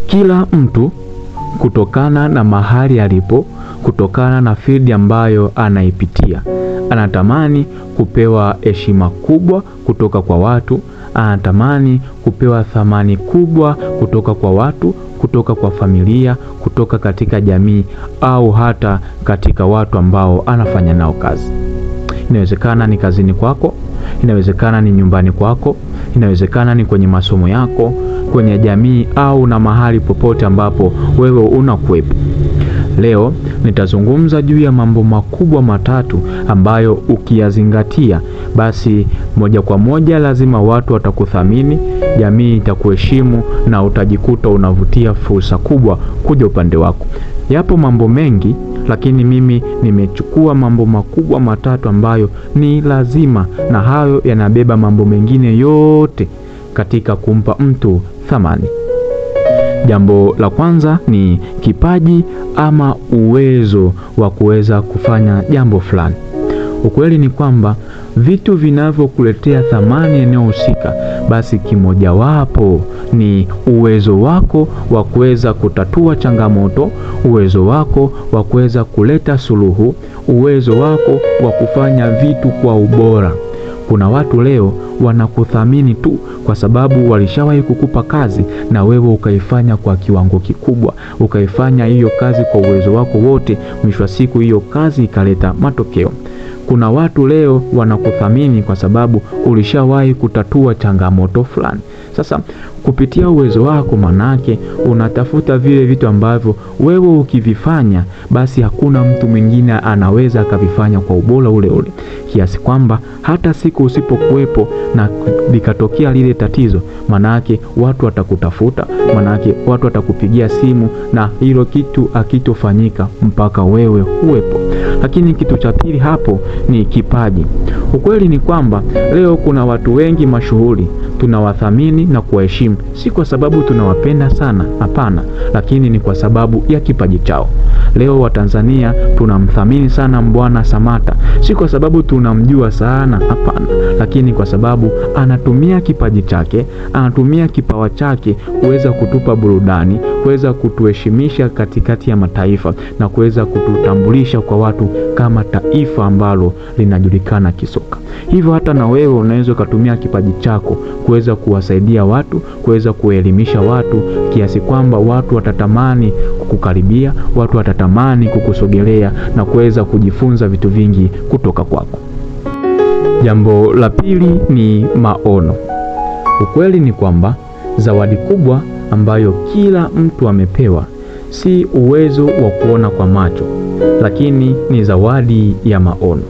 Kila mtu kutokana na mahali alipo, kutokana na field ambayo anaipitia, anatamani kupewa heshima kubwa kutoka kwa watu, anatamani kupewa thamani kubwa kutoka kwa watu, kutoka kwa familia, kutoka katika jamii, au hata katika watu ambao anafanya nao kazi. Inawezekana ni kazini kwako, inawezekana ni nyumbani kwako, inawezekana ni kwenye masomo yako, kwenye jamii, au na mahali popote ambapo wewe unakuwepo. Leo nitazungumza juu ya mambo makubwa matatu ambayo ukiyazingatia, basi moja kwa moja lazima watu watakuthamini, jamii itakuheshimu, na utajikuta unavutia fursa kubwa kuja upande wako. Yapo mambo mengi, lakini mimi nimechukua mambo makubwa matatu ambayo ni lazima, na hayo yanabeba mambo mengine yote katika kumpa mtu thamani. Jambo la kwanza ni kipaji ama uwezo wa kuweza kufanya jambo fulani. Ukweli ni kwamba vitu vinavyokuletea thamani eneo husika, basi kimojawapo ni uwezo wako wa kuweza kutatua changamoto, uwezo wako wa kuweza kuleta suluhu, uwezo wako wa kufanya vitu kwa ubora. Kuna watu leo wanakuthamini tu kwa sababu walishawahi kukupa kazi na wewe ukaifanya kwa kiwango kikubwa, ukaifanya hiyo kazi kwa uwezo wako wote, mwisho wa siku hiyo kazi ikaleta matokeo. Kuna watu leo wanakuthamini kwa sababu ulishawahi kutatua changamoto fulani. Sasa kupitia uwezo wako, manake unatafuta vile vitu ambavyo wewe ukivifanya, basi hakuna mtu mwingine anaweza akavifanya kwa ubora ule ule, kiasi kwamba hata siku usipokuwepo na likatokea lile tatizo, manake watu watakutafuta, manake watu watakupigia simu, na hilo kitu hakitofanyika mpaka wewe uwepo. Lakini kitu cha pili hapo ni kipaji. Ukweli ni kwamba leo kuna watu wengi mashuhuri tunawathamini na kuwaheshimu, si kwa sababu tunawapenda sana, hapana, lakini ni kwa sababu ya kipaji chao. Leo Watanzania tunamthamini sana Mbwana Samata, si kwa sababu tunamjua sana, hapana, lakini kwa sababu anatumia kipaji chake, anatumia kipawa chake kuweza kutupa burudani, kuweza kutuheshimisha katikati ya mataifa, na kuweza kututambulisha kwa watu kama taifa ambalo linajulikana kisoka. Hivyo hata na wewe unaweza kutumia kipaji chako kuweza kuwasaidia watu, kuweza kuelimisha watu, kiasi kwamba watu watatamani kukukaribia, watu watatamani kukusogelea, na kuweza kujifunza vitu vingi kutoka kwako. Jambo la pili ni maono. Ukweli ni kwamba zawadi kubwa ambayo kila mtu amepewa si uwezo wa kuona kwa macho, lakini ni zawadi ya maono.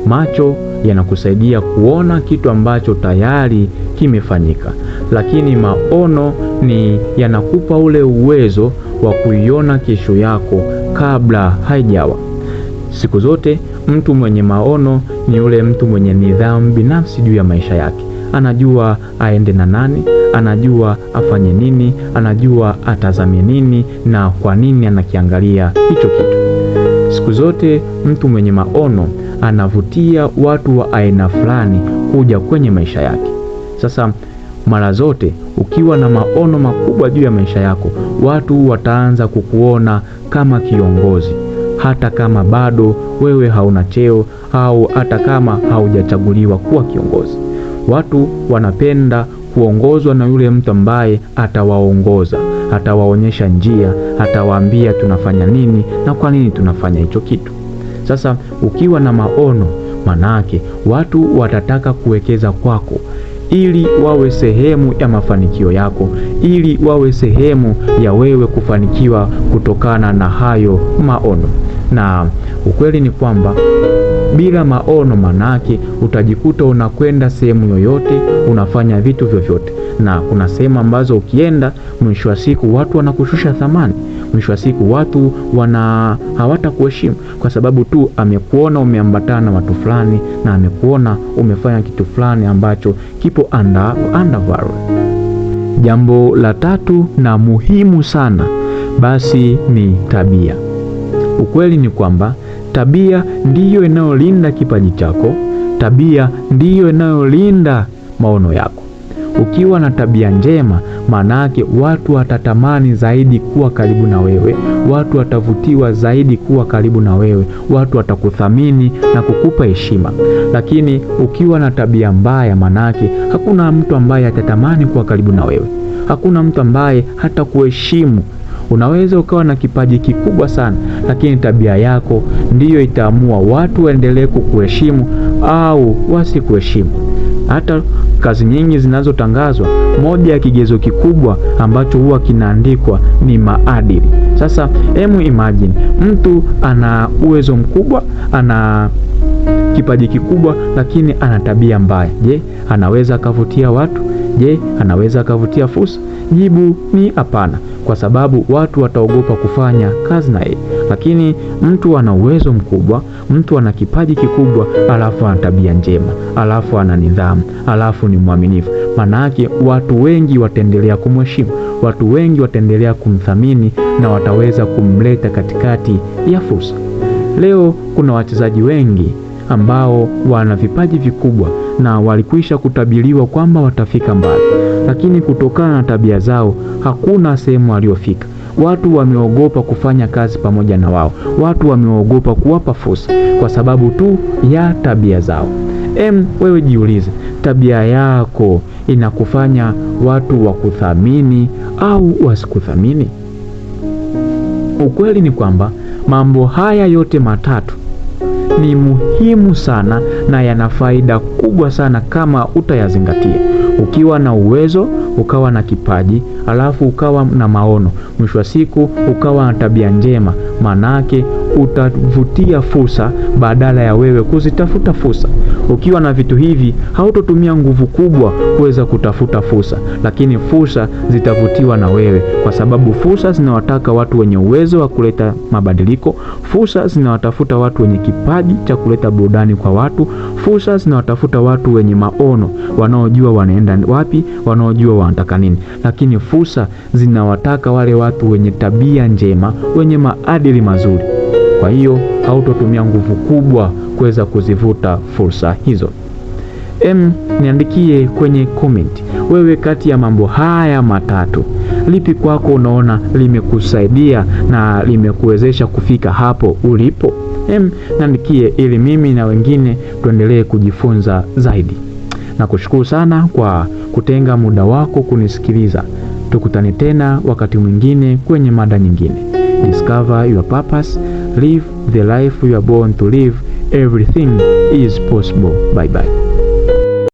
Macho yanakusaidia kuona kitu ambacho tayari kimefanyika, lakini maono ni yanakupa ule uwezo wa kuiona kesho yako kabla haijawa. Siku zote mtu mwenye maono ni yule mtu mwenye nidhamu binafsi juu ya maisha yake. Anajua aende na nani, anajua afanye nini, anajua atazame nini na kwa nini anakiangalia hicho kitu. Siku zote mtu mwenye maono anavutia watu wa aina fulani kuja kwenye maisha yake. Sasa mara zote ukiwa na maono makubwa juu ya maisha yako, watu wataanza kukuona kama kiongozi, hata kama bado wewe hauna cheo, au hata kama haujachaguliwa kuwa kiongozi. Watu wanapenda kuongozwa na yule mtu ambaye atawaongoza, atawaonyesha njia, atawaambia tunafanya nini na kwa nini tunafanya hicho kitu. Sasa ukiwa na maono, manake watu watataka kuwekeza kwako ili wawe sehemu ya mafanikio yako, ili wawe sehemu ya wewe kufanikiwa kutokana na hayo maono. Na ukweli ni kwamba bila maono, manake utajikuta unakwenda sehemu yoyote, unafanya vitu vyovyote, na kuna sehemu ambazo ukienda, mwisho wa siku watu wanakushusha thamani, mwisho wa siku watu hawatakuheshimu kwa sababu tu amekuona umeambatana na watu fulani, na amekuona umefanya kitu fulani ambacho kipo undervalued. Jambo la tatu na muhimu sana, basi ni tabia. Ukweli ni kwamba tabia ndiyo inayolinda kipaji chako, tabia ndiyo inayolinda maono yako. Ukiwa na tabia njema, manake watu watatamani zaidi kuwa karibu na wewe, watu watavutiwa zaidi kuwa karibu na wewe, watu watakuthamini na kukupa heshima. Lakini ukiwa na tabia mbaya, manake hakuna mtu ambaye atatamani kuwa karibu na wewe, hakuna mtu ambaye hata kuheshimu. Unaweza ukawa na kipaji kikubwa sana, lakini tabia yako ndiyo itaamua watu waendelee kukuheshimu au wasikuheshimu. Hata kazi nyingi zinazotangazwa, moja ya kigezo kikubwa ambacho huwa kinaandikwa ni maadili. Sasa imagine mtu ana uwezo mkubwa, ana kipaji kikubwa, lakini ana tabia mbaya. Je, anaweza akavutia watu? Je, anaweza akavutia fursa? Jibu ni hapana, kwa sababu watu wataogopa kufanya kazi naye. Lakini mtu ana uwezo mkubwa, mtu ana kipaji kikubwa, alafu ana tabia njema, alafu ana nidhamu, alafu ni mwaminifu, manake watu wengi wataendelea kumheshimu, watu wengi wataendelea kumthamini na wataweza kumleta katikati ya fursa. Leo kuna wachezaji wengi ambao wana vipaji vikubwa na walikwisha kutabiriwa kwamba watafika mbali, lakini kutokana na tabia zao hakuna sehemu waliofika. Watu wameogopa kufanya kazi pamoja na wao, watu wameogopa kuwapa fursa kwa sababu tu ya tabia zao. Wewe jiulize, tabia yako inakufanya watu wakuthamini au wasikuthamini? Ukweli ni kwamba mambo haya yote matatu ni muhimu sana na yana faida kubwa sana kama utayazingatia. Ukiwa na uwezo, ukawa na kipaji, alafu ukawa na maono, mwisho wa siku ukawa na tabia njema, manake utavutia fursa badala ya wewe kuzitafuta fursa. Ukiwa na vitu hivi, hautotumia nguvu kubwa kuweza kutafuta fursa, lakini fursa zitavutiwa na wewe, kwa sababu fursa zinawataka watu wenye uwezo wa kuleta mabadiliko. Fursa zinawatafuta watu wenye kipaji cha kuleta burudani kwa watu. Fursa zinawatafuta watu wenye maono, wanaojua wanaenda wapi, wanaojua wanataka nini. Lakini fursa zinawataka wale watu wenye tabia njema, wenye maadili mazuri. Kwa hiyo hautotumia nguvu kubwa kuweza kuzivuta fursa hizo. Niandikie kwenye comment, wewe kati ya mambo haya matatu, lipi kwako unaona limekusaidia na limekuwezesha kufika hapo ulipo? Niandikie ili mimi na wengine tuendelee kujifunza zaidi. Nakushukuru sana kwa kutenga muda wako kunisikiliza. Tukutane tena wakati mwingine kwenye mada nyingine. Discover your purpose, live the life you are born to live. Everything is possible. Bye bye.